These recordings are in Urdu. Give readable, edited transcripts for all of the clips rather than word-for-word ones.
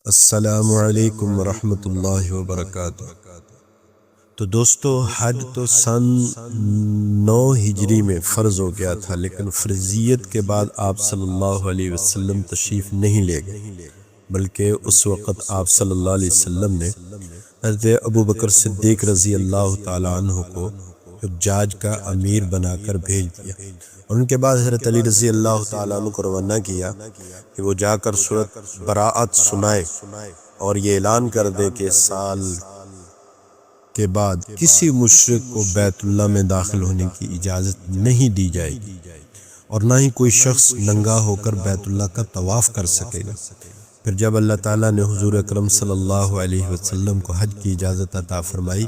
السلام علیکم ورحمۃ اللہ وبرکاتہ۔ تو دوستو، حج تو سن 9 ہجری میں فرض ہو گیا تھا، لیکن فرضیت کے بعد آپ صلی اللہ علیہ وسلم تشریف نہیں لے گئے، بلکہ اس وقت آپ صلی اللہ علیہ وسلم نے حضرت ابو بکر صدیق رضی اللہ تعالیٰ عنہ کو حجاج کا امیر بنا کر بھیج دیا، اور ان کے بعد حضرت علی رضی اللہ تعالیٰ عنہ کو روانہ کیا کہ وہ جا کر سورۃ براءت سنائے اور یہ اعلان کر دے کہ سال کے بعد کسی مشرک کو بیت اللہ میں داخل ہونے کی اجازت نہیں دی جائے گی، اور نہ ہی کوئی شخص ننگا ہو کر بیت اللہ کا طواف کر سکے گا۔ پھر جب اللہ تعالیٰ نے حضور اکرم صلی اللہ علیہ وسلم کو حج کی اجازت عطا فرمائی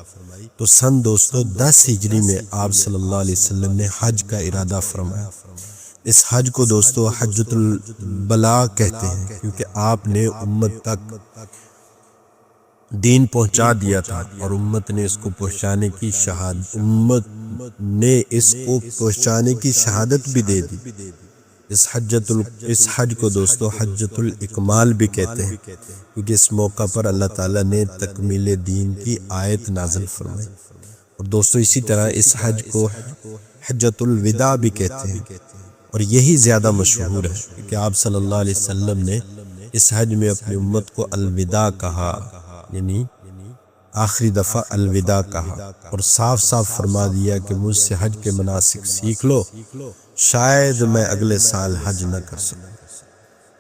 تو سن 210 ہجری میں آپ صلی اللہ علیہ وسلم نے حج کا ارادہ فرمایا۔ اس حج کو دوستو حجۃ البلاغ کہتے ہیں، کیونکہ آپ نے امت تک دین پہنچا دیا تھا، اور امت نے اس کو پہنچانے کی شہادت بھی دے دی۔ اس حج کو دوستو حجۃ الاکمال بھی کہتے ہیں، کیونکہ اس موقع پر اللہ تعالیٰ نے تکمیل دین کی آیت نازل فرمائی۔ اور دوستو اسی طرح اس حج کو حجۃ الوداع بھی کہتے ہیں، اور یہی زیادہ مشہور ہے، کیونکہ آپ صلی اللہ علیہ وسلم نے اس حج میں اپنی امت کو الوداع کہا، یعنی آخری دفعہ الوداع کہا، اور صاف صاف فرما دیا کہ مجھ سے حج کے مناسک سیکھ لو، شاید میں اگلے سال حج نہ کر سکوں۔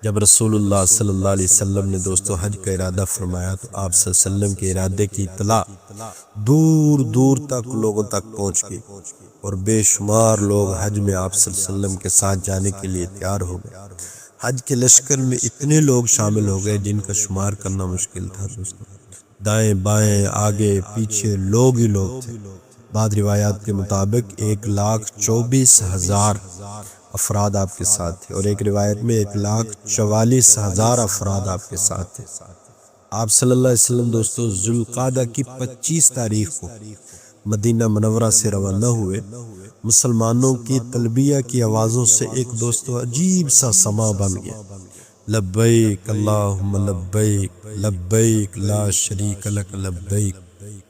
جب رسول اللہ صلی اللہ علیہ وسلم نے دوستو حج کا ارادہ فرمایا تو آپ صلی اللہ علیہ وسلم کے ارادے کی اطلاع دور دور تک لوگوں تک پہنچ گئی، اور بے شمار لوگ حج میں آپ صلی اللہ علیہ وسلم کے ساتھ جانے کے لیے تیار ہو گئے۔ حج کے لشکر میں اتنے لوگ شامل ہو گئے جن کا شمار کرنا مشکل تھا دوستو، دائیں بائیں آگے پیچھے لوگ ہی لوگ تھے۔ بعض روایات کے مطابق 1,24,000 افراد آپ کے ساتھ تھے، اور ایک روایت میں 1,44,000 افراد آپ کے ساتھ تھے۔ آپ صلی اللہ علیہ وسلم دوستو ذوالقعدہ کی 25 تاریخ کو مدینہ منورہ سے روانہ ہوئے۔ مسلمانوں کی تلبیہ کی آوازوں سے ایک دوستو عجیب سا سما بن گیا، لبیک اللہم لبیک لبیک لا شریک لک لبیک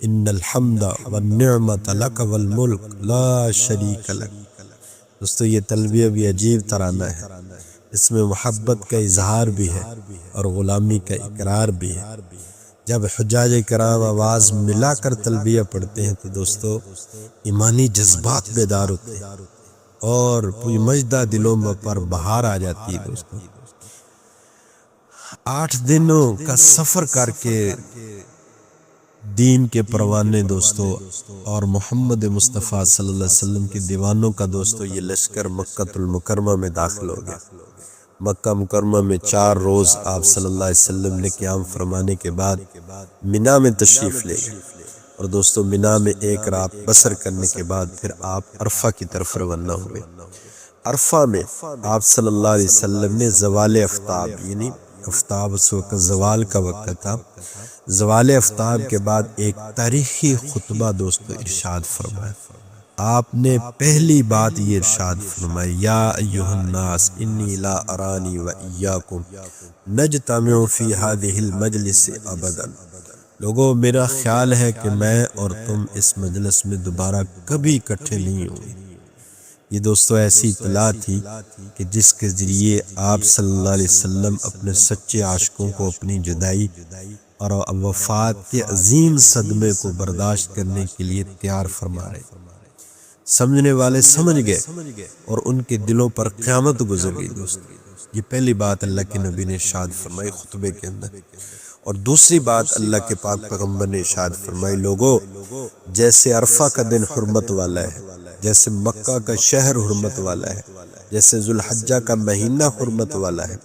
ان الحمد والنعمت لک والملک لا شریک لک۔ دوستو یہ تلبیہ بھی عجیب ترانہ ہے، اس میں محبت کا اظہار بھی ہے اور غلامی کا اقرار بھی ہے۔ جب حجاج کرام آواز ملا کر تلبیہ پڑھتے ہیں تو دوستو ایمانی جذبات بیدار ہوتے ہیں، اور پوری مجدہ دلوں پر بہار آ جاتی ہے دوستو۔ 8 دنوں کا سفر کر کے دین کے پروانے دوستو اور محمد مصطفیٰ صلی اللہ علیہ وسلم کے دیوانوں کا دوستو یہ لشکر مکہ المکرمہ میں داخل ہو گیا۔ مکہ مکرمہ میں 4 روز آپ صلی اللہ علیہ وسلم نے قیام فرمانے کے بعد منا میں تشریف لے گئے، اور دوستو منا میں 1 رات بسر کرنے کے بعد پھر آپ عرفہ کی طرف روانہ ہوئے۔ عرفہ میں آپ صلی اللہ علیہ وسلم نے زوال آفتاب، یعنی آفتاب اس وقت زوال کا وقت تھا، زوال آفتاب کے بعد ایک تاریخی خطبہ دوستو ارشاد فرمایا۔ آپ نے پہلی بات یہ ارشاد فرمائی، یا ایھا الناس انی لا ارانی و ایاکم نجتمع فی ہذہ المجلس ابدا۔ لوگو میرا خیال ہے کہ میں اور تم اس مجلس میں دوبارہ کبھی اکٹھے نہیں ہوں گے۔ یہ دوستو ایسی اطلاع تھی کہ جس کے ذریعے آپ صلی اللہ علیہ وسلم اپنے سچے عاشقوں کو اپنی جدائی اور وفات کے عظیم صدمے کو برداشت کرنے کے لیے تیار فرما رہے۔ سمجھنے والے سمجھ گئے اور ان کے دلوں پر قیامت گزر گئی دوستو۔ یہ پہلی بات اللہ کے نبی نے ارشاد فرمائی خطبے کے اندر، اور دوسری بات اللہ کے پاک پیغمبر نے ارشاد فرمائی، لوگو جیسے عرفہ کا دن حرمت والا ہے، جیسے مکہ کا شہر حرمت والا ہے، جیسے ذوالحجہ کا مہینہ حرمت والا ہے،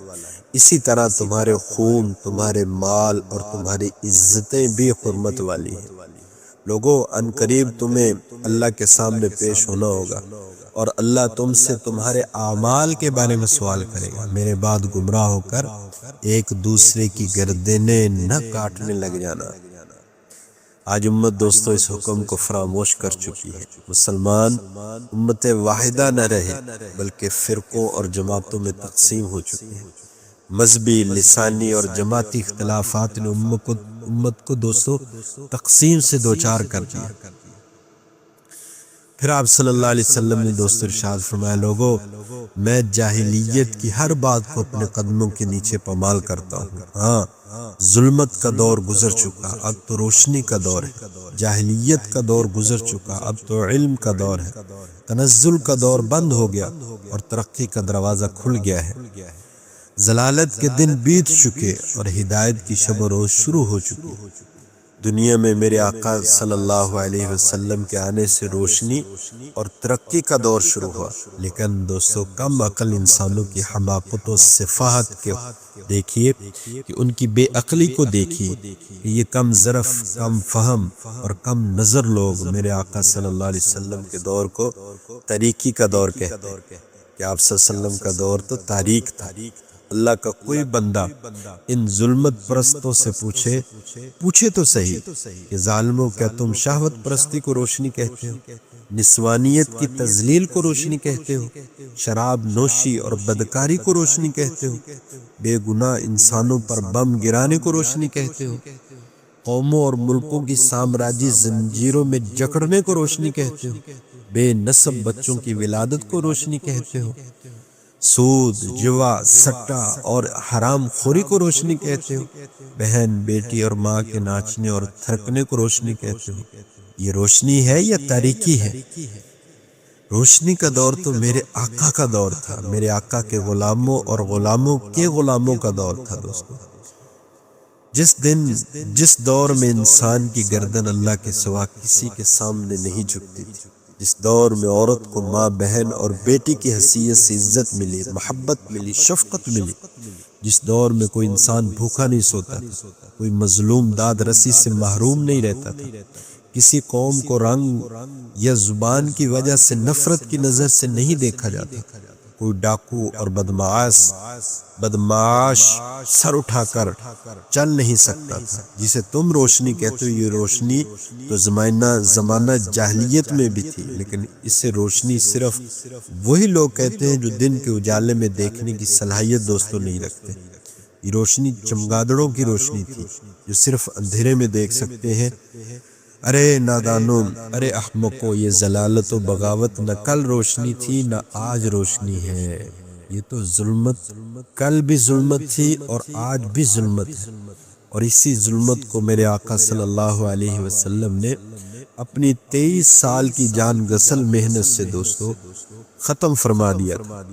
اسی طرح تمہارے خون، تمہارے مال اور تمہاری عزتیں بھی حرمت والی ہیں۔ لوگو ان قریب تمہیں اللہ کے سامنے پیش ہونا ہوگا، اور اللہ تم سے تمہارے اعمال کے بارے میں سوال کرے گا۔ میرے بعد گمراہ ہو کر ایک دوسرے کی گردنیں نہ کاٹنے لگ جانا۔ آج امت دوستو اس حکم کو فراموش کر چکی ہے۔ مسلمان امت واحدہ نہ رہے بلکہ فرقوں اور جماعتوں میں تقسیم ہو چکی ہے۔ مذہبی، لسانی اور جماعتی اختلافات نے امت کو دوستو تقسیم سے دوچار کر دیا۔ پھر آپ صلی اللہ علیہ وسلم نے دوستو ارشاد فرمایا، لوگوں میں جاہلیت کی ہر بات کو اپنے قدموں کے نیچے پامال کرتا ہوں۔ ہاں، ظلمت کا دور گزر چکا، اب تو روشنی کا دور ہے۔ جاہلیت کا دور گزر چکا، اب تو علم کا دور ہے۔ تنزل کا دور بند ہو گیا اور ترقی کا دروازہ کھل گیا ہے۔ ضلالت کے دن بیت چکے اور ہدایت کی شب و روز شروع ہو چکی۔ دنیا میں میرے آقا صلی اللہ علیہ وسلم کے آنے سے روشنی اور ترقی کا دور شروع ہوا، لیکن دوستو کم عقل انسانوں کی حماقت و سفاہت کے دیکھیے کہ ان کی بے عقلی کو دیکھیے کہ یہ کم ظرف، کم فہم اور کم نظر لوگ میرے آقا صلی اللہ علیہ وسلم کے دور کو تاریکی کا دور کہتے ہیں کہ آپ صلی اللہ علیہ وسلم کا دور تو تاریک تھا۔ اللہ کا کوئی بندہ ان ظلمت پرستوں سے پوچھے تو صحیح کہ ظالموں، کیا تم شہوت پرستی کو روشنی کہتے ہو؟ نسوانیت کی تذلیل کو روشنی کہتے ہو؟ شراب نوشی اور بدکاری کو روشنی کہتے ہو؟ بے گناہ انسانوں پر بم گرانے کو روشنی کہتے ہو؟ قوموں اور ملکوں کی سامراجی زنجیروں میں جکڑنے کو روشنی کہتے ہو؟ بے نسب بچوں کی ولادت کو روشنی کہتے ہو؟ سود، جوا، سٹا اور حرام خوری کو روشنی کہتے ہو؟ بہن، بیٹی اور ماں کے ناچنے اور تھرکنے کو روشنی کہتے ہو؟ یہ روشنی ہے یا تاریکی ہے؟ روشنی کا دور تو میرے آقا کا دور تھا، میرے آقا کے غلاموں اور غلاموں کے غلاموں کا دور تھا دوستو۔ جس دور میں انسان کی گردن اللہ کے سوا کسی کے سامنے نہیں جھکتی تھی، جس دور میں عورت کو ماں، بہن اور بیٹی کی حیثیت سے عزت ملی، محبت ملی، شفقت ملی، جس دور میں کوئی انسان بھوکا نہیں سوتا تھا، کوئی مظلوم داد رسی سے محروم نہیں رہتا تھا، کسی قوم کو رنگ یا زبان کی وجہ سے نفرت کی نظر سے نہیں دیکھا جاتا، کوئی ڈاکو اور بدمعاش سر اٹھا کر چل نہیں سکتا تھا، جسے تم روشنی کہتے ہو۔ یہ روشنی تو زمانہ جاہلیت میں بھی تھی، لیکن اسے روشنی صرف وہی لوگ کہتے ہیں جو دن کے اجالے میں دیکھنے کی صلاحیت دوستوں نہیں رکھتے۔ یہ روشنی چمگادڑوں کی روشنی تھی جو صرف اندھیرے میں دیکھ سکتے ہیں۔ ارے نادانوں، ارے احمقوں، یہ ضلالت و بغاوت نہ کل روشنی تھی نہ آج روشنی ہے، یہ تو ظلمت کل بھی ظلمت تھی اور آج بھی ظلمت ہے، اور اسی ظلمت کو میرے آقا صلی اللہ علیہ وسلم نے اپنی 23 سال کی جان گسل محنت سے دوستو ختم فرما دیا تھا،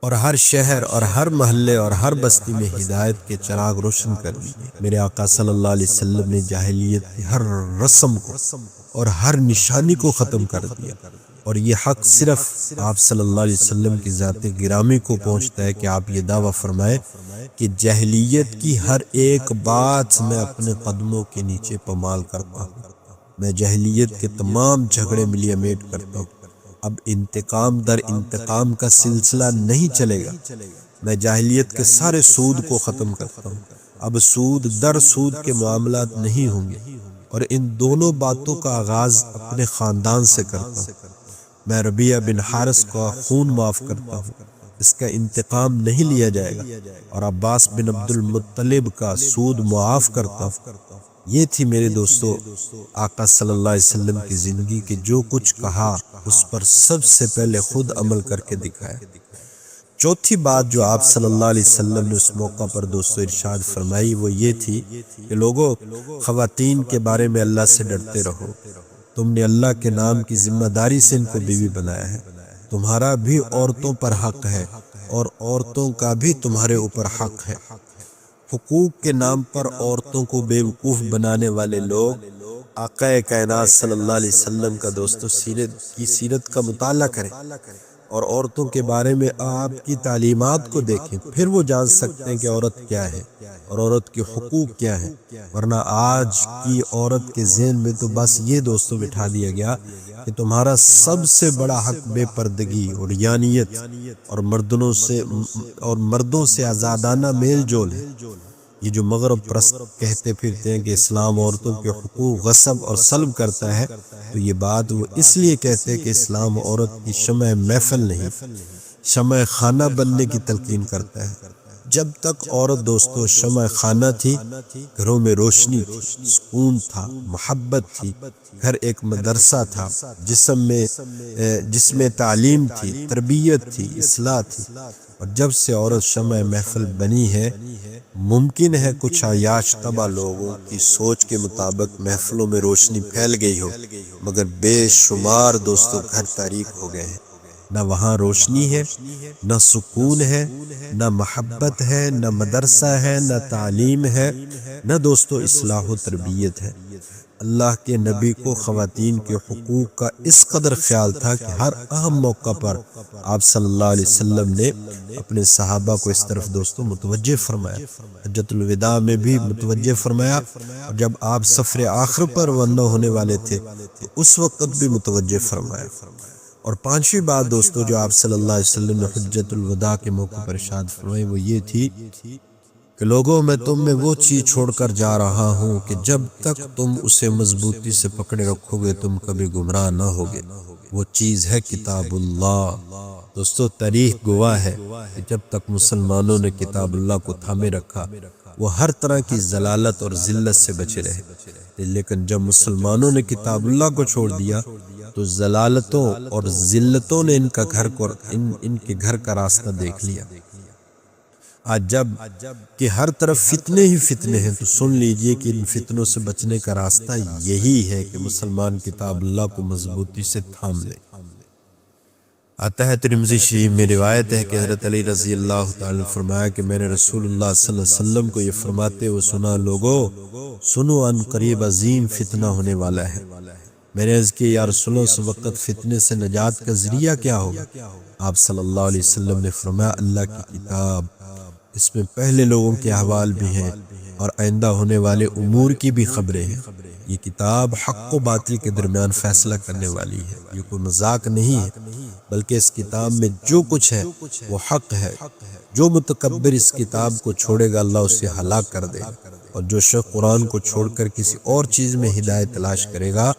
اور ہر شہر اور ہر محلے اور ہر بستی میں ہدایت کے چراغ روشن کر دیے۔ میرے آقا صلی اللہ علیہ وسلم نے جاہلیت کی ہر رسم کو اور ہر نشانی کو ختم کر دیا، اور یہ حق صرف آپ صلی اللہ علیہ وسلم کی ذات گرامی کو پہنچتا ہے کہ آپ یہ دعویٰ فرمائے کہ جاہلیت کی ہر ایک بات میں اپنے قدموں کے نیچے پامال کرتا ہوں، میں جاہلیت کے تمام جھگڑے ملیے میٹ کرتا ہوں، اب انتقام در انتقام کا سلسلہ نہیں چلے گا، میں جاہلیت کے سارے سود کو ختم کرتا ہوں، اب سود در سود کے معاملات نہیں ہوں گے، اور ان دونوں باتوں کا آغاز اپنے خاندان سے کرتا ہوں، میں ربیعہ بن حارث کا خون معاف کرتا ہوں، اس کا انتقام نہیں لیا جائے گا، اور عباس بن عبد المطلب کا سود معاف کرتا ہوں۔ یہ تھی میرے دوستو آقا صلی اللہ علیہ وسلم کی زندگی کہ جو کچھ کہا اس پر سب سے پہلے خود عمل کر کے دکھایا۔ چوتھی بات جو آپ صلی اللہ علیہ وسلم نے اس موقع پر دوستو ارشاد فرمائی وہ یہ تھی کہ لوگوں، خواتین کے بارے میں اللہ سے ڈرتے رہو، تم نے اللہ کے نام کی ذمہ داری سے ان کو بیوی بنایا ہے، تمہارا بھی عورتوں پر حق ہے اور عورتوں کا بھی تمہارے اوپر حق ہے۔ حقوق کے نام پر عورتوں کو بے وقوف بنانے والے لوگ آقا کائنات صلی اللہ علیہ وسلم کا دوستو سیرت کا مطالعہ کریں اور عورتوں کے بارے میں آپ کی تعلیمات کو دیکھیں، پھر وہ جان سکتے ہیں کہ عورت کیا ہے اور عورت کے حقوق کیا ہیں، ورنہ آج کی عورت کے ذہن میں تو بس یہ دوستو بٹھا دیا گیا کہ تمہارا سب سے بڑا حق بے پردگی اور یانیت اور مردوں سے آزادانہ میل جول ہے۔ یہ جو مغرب پرست کہتے پھرتے ہیں کہ اسلام عورتوں کے حقوق غصب اور سلب کرتا ہے، تو یہ بات وہ اس لیے کہتے ہیں کہ اسلام عورت کی شمع محفل نہیں، شمع خانہ بننے کی تلقین کرتا ہے۔ جب تک عورت دوستو شمع خانہ تھی، گھروں میں روشنی تھی، سکون تھا، محبت تھی، گھر ایک مدرسہ تھا جس میں تعلیم تھی، تربیت تھی، اصلاح تھی۔ اور جب سے عورت شمع محفل بنی ہے، ممکن ہے کچھ عیاش طبع لوگوں کی سوچ کے مطابق محفلوں میں روشنی پھیل گئی ہو، مگر بے شمار دوستو گھر تاریک ہو گئے ہیں۔ نہ وہاں روشنی ہے، نہ سکون ہے، نہ محبت ہے، نہ مدرسہ ہے، نہ تعلیم ہے، نہ دوستو اصلاح و تربیت ہے۔ اللہ کے نبی کو خواتین کے حقوق کا اس قدر خیال تھا کہ ہر اہم موقع پر آپ صلی اللہ علیہ وسلم نے اپنے صحابہ کو اس طرف دوستو متوجہ فرمایا۔ حجۃ الوداع میں بھی متوجہ فرمایا، اور جب آپ سفر آخر پر روانہ ہونے والے تھے تو اس وقت بھی متوجہ فرمایا۔ اور پانچویں بات دوستو جو آپ صلی اللہ علیہ وسلم نے حجۃ الوداع کے موقع پر ارشاد فرمائی وہ یہ تھی کہ لوگوں میں تم میں وہ چیز چھوڑ کر جا رہا ہوں کہ جب تک تم اسے مضبوطی سے پکڑے رکھو گے تم کبھی گمراہ نہ ہوگے۔ وہ چیز ہے کتاب اللہ۔ دوستو تاریخ گواہ ہے کہ جب تک مسلمانوں نے کتاب اللہ کو تھامے رکھا وہ ہر طرح کی ضلالت اور ذلت سے بچے رہے، لیکن جب مسلمانوں نے کتاب اللہ کو چھوڑ دیا تو ضلالتوں اور ذلتوں نے ان کے گھر کا راستہ دیکھ لیا۔ آج جب کہ ہر طرف فتنے ہی فتنے ہیں تو سن لیجئے کہ ان فتنوں سے بچنے کا راستہ یہی ہے کہ مسلمان کتاب اللہ کو مضبوطی سے تھام لے۔ آتا ہے ترمذی شریف میں روایت ہے کہ حضرت علی رضی اللہ تعالی عنہ فرمایا کہ میں نے رسول اللہ صلی اللہ علیہ وسلم کو یہ فرماتے ہوئے سنا، لوگو سنو ان قریب عظیم فتنہ ہونے والا ہے۔ میں نے عرض کی یا رسول اللہ اس وقت فتنے سے نجات کا ذریعہ کیا ہوگا؟ آپ صلی اللہ علیہ وسلم نے فرمایا اللہ کی کتاب، اس میں پہلے لوگوں کے احوال بھی ہیں اور آئندہ ہونے والے امور کی بھی خبریں ہیں۔ یہ کتاب حق و باطل کے درمیان فیصلہ کرنے والی ہے، یہ کوئی مذاق نہیں ہے، بلکہ اس کتاب میں جو کچھ ہے وہ حق ہے۔ جو متکبر اس کتاب کو چھوڑے گا اللہ اسے ہلاک کر دے گا، اور جو شخص قرآن کو چھوڑ کر کسی اور چیز میں ہدایت تلاش کرے گا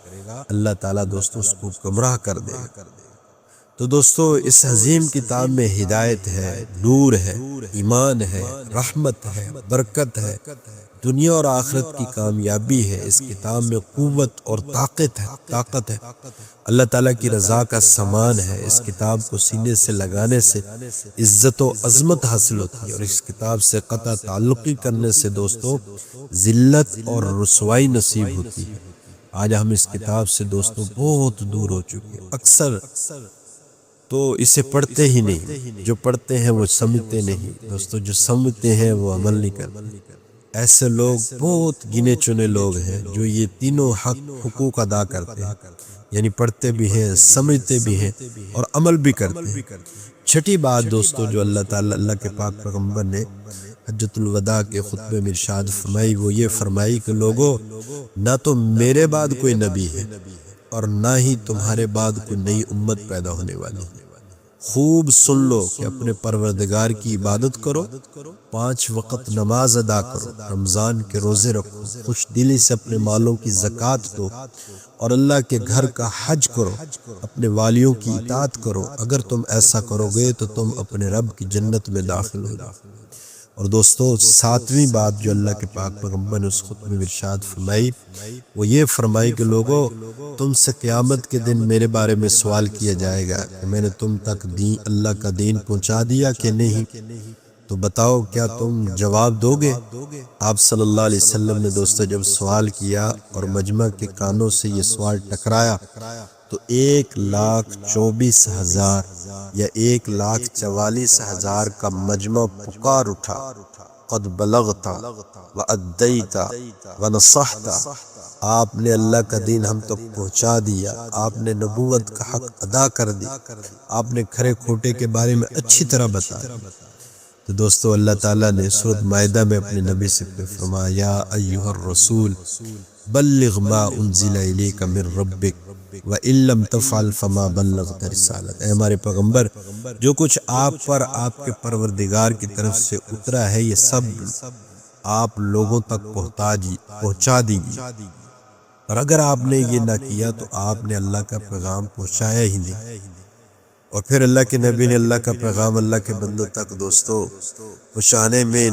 اللہ تعالیٰ دوستو اس کو گمراہ کر دے گا۔ تو دوستو اس عظیم کتاب میں ہدایت ہے، نور ہے، ایمان ہے، رحمت ہے، برکت ہے، دنیا اور آخرت کی کامیابی ہے۔ اس کتاب میں قوت اور طاقت ہے، اللہ تعالیٰ کی رضا کا سامان ہے۔ اس کتاب کو سینے سے لگانے سے عزت و عظمت حاصل ہوتی ہے، اور اس کتاب سے قطع تعلقی کرنے سے دوستو ذلت اور رسوائی نصیب ہوتی ہے۔ آج ہم اس کتاب سے دوستو بہت دور ہو چکے ہیں، اکثر تو اسے پڑھتے ہی نہیں، جو پڑھتے ہیں وہ سمجھتے نہیں، دوستو جو سمجھتے ہیں وہ عمل نہیں کرتے۔ ایسے لوگ بہت گنے چنے لوگ ہیں جو یہ تینوں حقوق ادا کرتے ہیں، یعنی پڑھتے بھی ہیں، سمجھتے بھی ہیں اور عمل بھی کرتے ہیں۔ چھٹی بات دوستو جو اللہ کے پاک پیغمبر نے حجۃ الوداع کے خطبے میں ارشاد فرمائی وہ یہ فرمائی کہ لوگوں نہ تو میرے بعد کوئی نبی ہے اور نہ ہی تمہارے بعد کوئی نئی امت پیدا ہونے والی ہے۔ خوب سن لو کہ اپنے پروردگار کی عبادت کرو، 5 وقت نماز ادا کرو، رمضان کے روزے رکھو، خوش دلی سے اپنے مالوں کی زکوٰۃ دو، اور اللہ کے گھر کا حج کرو، اپنے والیوں کی اطاعت کرو۔ اگر تم ایسا کرو گے تو تم اپنے رب کی جنت میں داخل ہو جاؤ۔ اور دوستو 7ویں بات جو اللہ کے پاک پیغمبر نے اس خطبے میں ارشاد فرمائی وہ یہ فرمائی کہ لوگوں تم سے قیامت کے دن میرے بارے میں سوال کیا جائے گا کہ میں نے تم تک اللہ کا دین پہنچا دیا کہ نہیں، تو بتاؤ کیا تم جواب دو گے؟ آپ صلی اللہ علیہ وسلم نے دوستو جب سوال کیا اور مجمع کے کانوں سے یہ سوال ٹکرایا تو 1,24,000 یا 1,44,000 کا مجمع پکار اٹھا، قد بلغت وادیت ونصحت، آپ نے اللہ کا دین ہم تک پہنچا دیا، آپ نے نبوت کا حق ادا کر دی، آپ نے کھرے کھوٹے کے بارے میں اچھی طرح بتایا۔ تو دوستو اللہ تعالیٰ نے سورۃ مائدہ میں اپنے نبی سے فرمایا یا ایھا الرسول بلغ ما انزل الیک من ربک وَإِن لَّمْ تَفْعَلْ فَمَا بَلَّغْتَ رِسَالَتَهُ، اے ہمارے پیغمبر جو کچھ آپ پر آپ کے پروردگار کی طرف سے اترا ہے یہ سب آپ لوگوں تک پہنچا دیجیے، اور اگر آپ نے یہ نہ کیا تو آپ نے اللہ کا پیغام پہنچایا ہی نہیں۔ اور پھر اللہ کے نبی نے اللہ کا پیغام اللہ کے بندوں تک دوستو پہنچانے میں